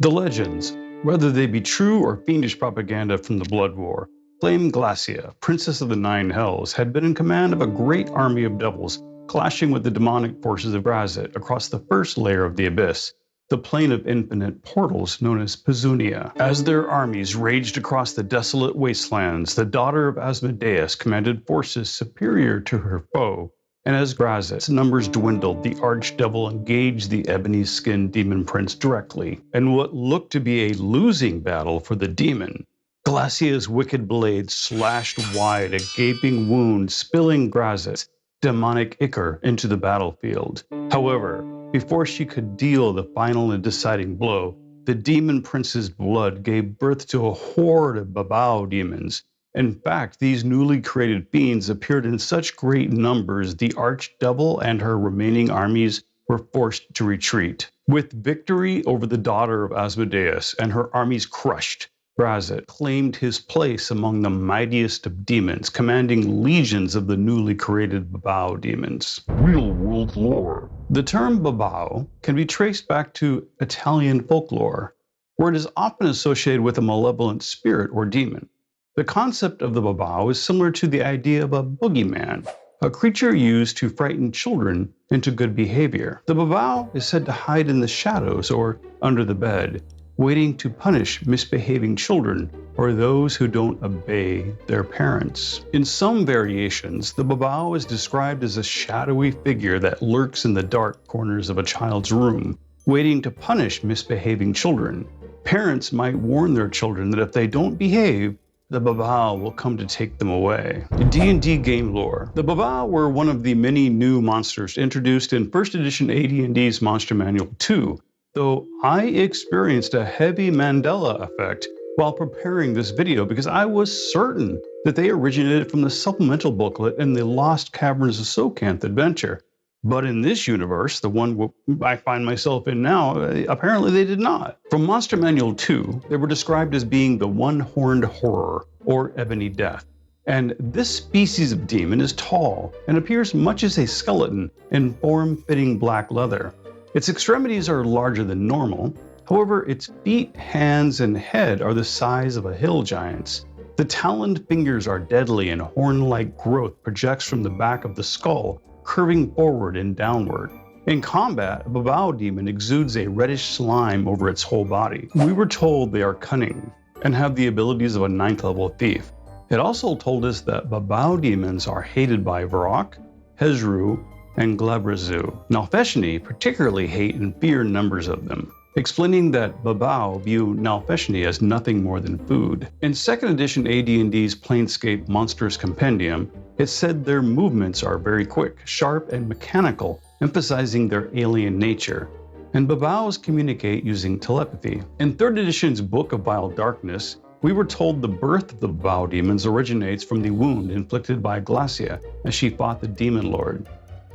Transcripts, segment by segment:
The legends, whether they be true or fiendish propaganda from the Blood War, claim Graz'zt, Princess of the Nine Hells, had been in command of a great army of devils, clashing with the demonic forces of Graz'zt across the first layer of the Abyss, the plane of infinite portals known as Pezunia. As their armies raged across the desolate wastelands, the daughter of Asmodeus commanded forces superior to her foe, and as Graz'zt's numbers dwindled, the archdevil engaged the ebony-skinned demon prince directly, in what looked to be a losing battle for the demon. Graz'zt's wicked blade slashed wide a gaping wound, spilling Graz'zt's demonic ichor into the battlefield. However, before she could deal the final and deciding blow, the demon prince's blood gave birth to a horde of Babau demons. In fact, these newly created fiends appeared in such great numbers, the archdevil and her remaining armies were forced to retreat. With victory over the daughter of Asmodeus and her armies crushed, Graz'zt claimed his place among the mightiest of demons, commanding legions of the newly created Babau demons. Real-world lore. The term Babau can be traced back to Italian folklore, where it is often associated with a malevolent spirit or demon. The concept of the Babau is similar to the idea of a boogeyman, a creature used to frighten children into good behavior. The Babau is said to hide in the shadows or under the bed, waiting to punish misbehaving children or those who don't obey their parents. In some variations, the Babau is described as a shadowy figure that lurks in the dark corners of a child's room, waiting to punish misbehaving children. Parents might warn their children that if they don't behave, the Babau will come to take them away. D&D game lore. The Babau were one of the many new monsters introduced in 1st edition AD&D's Monster Manual 2, though I experienced a heavy Mandela effect while preparing this video because I was certain that they originated from the supplemental booklet in the Lost Caverns of Socanth adventure. But in this universe, the one I find myself in now, apparently they did not. From Monster Manual 2, they were described as being the one-horned horror, or ebony death. And this species of demon is tall and appears much as a skeleton in form-fitting black leather. Its extremities are larger than normal. However, its feet, hands, and head are the size of a hill giant's. The taloned fingers are deadly and horn-like growth projects from the back of the skull, curving forward and downward. In combat, a Babau demon exudes a reddish slime over its whole body. We were told they are cunning and have the abilities of a 9th level thief. It also told us that Babau demons are hated by Varrock, Hezru, and Glabrezu. Nalfeshni particularly hate and fear numbers of them, explaining that Babau view Nalfeshni as nothing more than food. In 2nd edition AD&D's Planescape Monsters Compendium, it said their movements are very quick, sharp, and mechanical, emphasizing their alien nature. And Babaus communicate using telepathy. In 3rd edition's Book of Vile Darkness, we were told the birth of the Babau demons originates from the wound inflicted by Graz'zt as she fought the Demon Lord.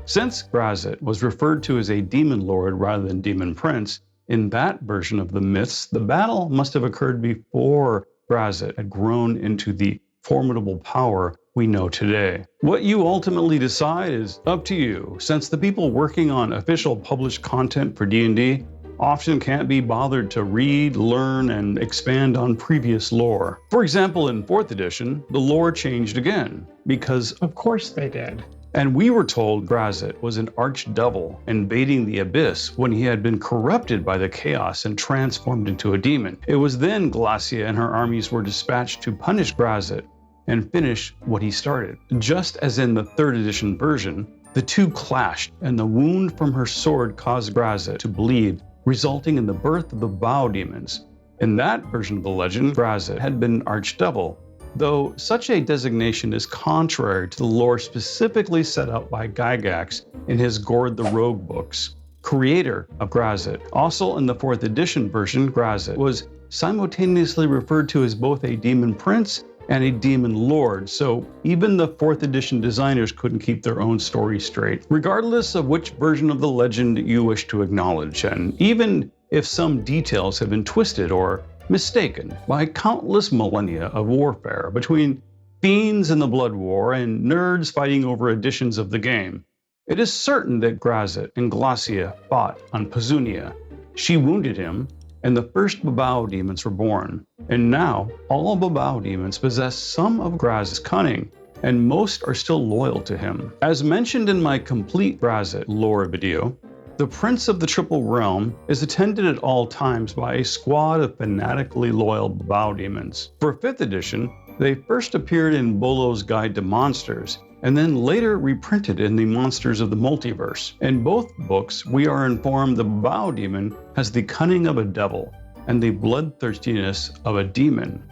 Since Graz'zt was referred to as a Demon Lord rather than Demon Prince, in that version of the myths, the battle must have occurred before Graz'zt had grown into the formidable power we know today. What you ultimately decide is up to you, since the people working on official published content for D&D often can't be bothered to read, learn, and expand on previous lore. For example, in 4th edition, the lore changed again, because of course they did. And we were told Graz'zt was an archdevil invading the abyss when he had been corrupted by the chaos and transformed into a demon. It was then Graz'zt and her armies were dispatched to punish Graz'zt and finish what he started. Just as in the 3rd edition version, the two clashed and the wound from her sword caused Graz'zt to bleed, resulting in the birth of the Babau demons. In that version of the legend, Graz'zt had been an archdevil, though such a designation is contrary to the lore specifically set out by Gygax in his Gord the Rogue books, creator of Graz'zt. Also in the 4th edition version, Graz'zt was simultaneously referred to as both a demon prince and a demon lord, so even the 4th edition designers couldn't keep their own story straight. Regardless of which version of the legend you wish to acknowledge, and even if some details have been twisted or mistaken by countless millennia of warfare between fiends in the Blood War and nerds fighting over editions of the game, it is certain that Graz'zt and Graz'zt fought on Pezunia. She wounded him, and the first Babau demons were born. And now, all Babau demons possess some of Graz'zt's cunning, and most are still loyal to him. As mentioned in my complete Graz'zt lore video, the Prince of the Triple Realm is attended at all times by a squad of fanatically loyal Babau demons. For 5th edition, they first appeared in Bolo's Guide to Monsters, and then later reprinted in the Monsters of the Multiverse. In both books, we are informed the Babau demon has the cunning of a devil and the bloodthirstiness of a demon.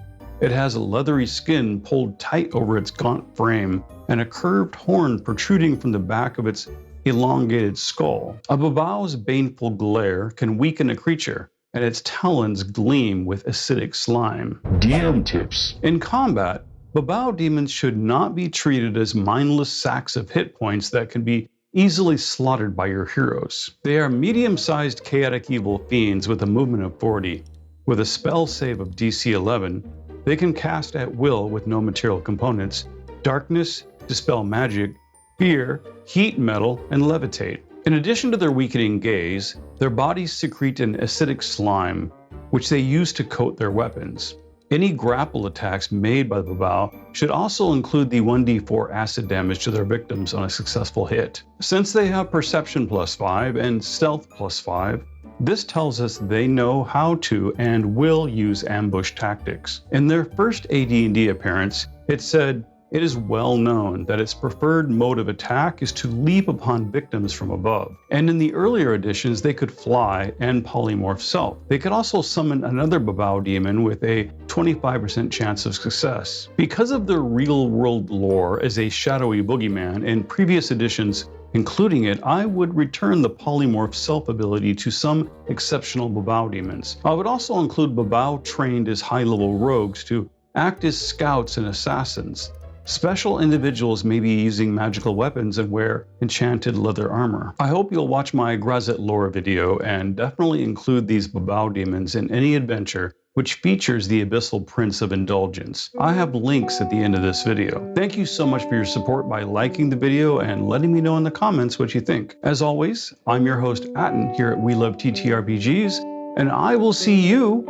It has a leathery skin pulled tight over its gaunt frame and a curved horn protruding from the back of its elongated skull. A Babau's baneful glare can weaken a creature, and its talons gleam with acidic slime. DM tips. In combat, Babau demons should not be treated as mindless sacks of hit points that can be easily slaughtered by your heroes. They are medium-sized chaotic evil fiends with a movement of 40. With a spell save of DC 11, they can cast at will with no material components, darkness, dispel magic, fear, heat metal, and levitate. In addition to their weakening gaze, their bodies secrete an acidic slime, which they use to coat their weapons. Any grapple attacks made by the Babau should also include the 1d4 acid damage to their victims on a successful hit. Since they have Perception +5 and Stealth +5, this tells us they know how to and will use ambush tactics. In their first AD&D appearance, it said, "It is well known that its preferred mode of attack is to leap upon victims from above." And in the earlier editions, they could fly and polymorph self. They could also summon another Babau demon with a 25% chance of success. Because of their real-world lore as a shadowy boogeyman in previous editions, including it, I would return the polymorph self ability to some exceptional Babau demons. I would also include Babau trained as high-level rogues to act as scouts and assassins. Special individuals may be using magical weapons and wear enchanted leather armor. I hope you'll watch my Graz'zt lore video and definitely include these Babau demons in any adventure which features the Abyssal Prince of Indulgence. I have links at the end of this video. Thank you so much for your support by liking the video and letting me know in the comments what you think. As always, I'm your host Atten here at We Love TTRPGs, and I will see you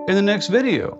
in the next video.